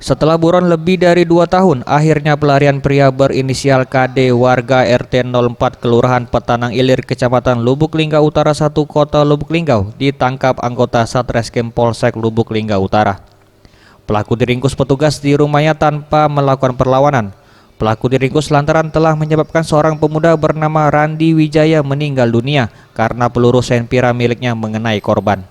Setelah buron lebih dari 2 tahun, akhirnya pelarian pria berinisial KD warga RT 04 Kelurahan Petanang Ilir, Kecamatan Lubuk Linggau Utara 1, Kota Lubuk Linggau, ditangkap anggota Satreskrim Polsek Lubuk Linggau Utara. Pelaku diringkus petugas di rumahnya tanpa melakukan perlawanan. Pelaku diringkus lantaran telah menyebabkan seorang pemuda bernama Randi Wijaya meninggal dunia karena peluru senpira miliknya mengenai korban.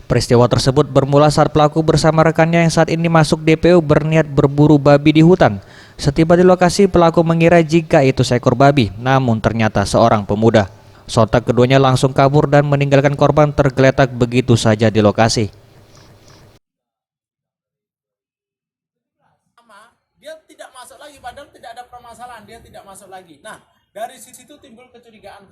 Peristiwa tersebut bermula saat pelaku bersama rekannya yang saat ini masuk DPO berniat berburu babi di hutan. Setiba di lokasi, pelaku mengira jika itu seekor babi, namun ternyata seorang pemuda. Sontak keduanya langsung kabur dan meninggalkan korban tergeletak begitu saja di lokasi. Dia tidak masuk lagi, padahal tidak ada permasalahan, dia tidak masuk lagi. Nah, dari situ timbul kecurigaan.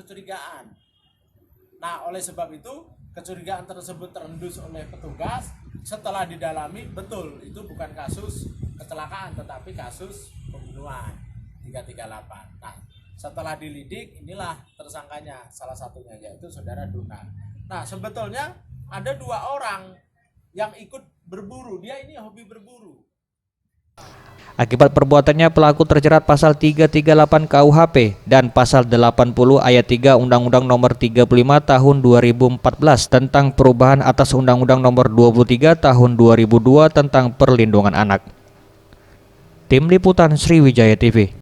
Nah, oleh sebab itu, kecurigaan tersebut terendus oleh petugas. Setelah didalami, betul, itu bukan kasus kecelakaan, tetapi kasus pembunuhan 338. Nah, setelah dilidik, inilah tersangkanya, salah satunya yaitu saudara Duna. Nah, sebetulnya ada 2 orang yang ikut berburu, dia ini hobi berburu. Akibat perbuatannya, pelaku terjerat pasal 338 KUHP dan pasal 80 ayat 3 Undang-Undang Nomor 35 Tahun 2014 tentang perubahan atas Undang-Undang Nomor 23 Tahun 2002 tentang perlindungan anak. Tim Liputan Sriwijaya TV.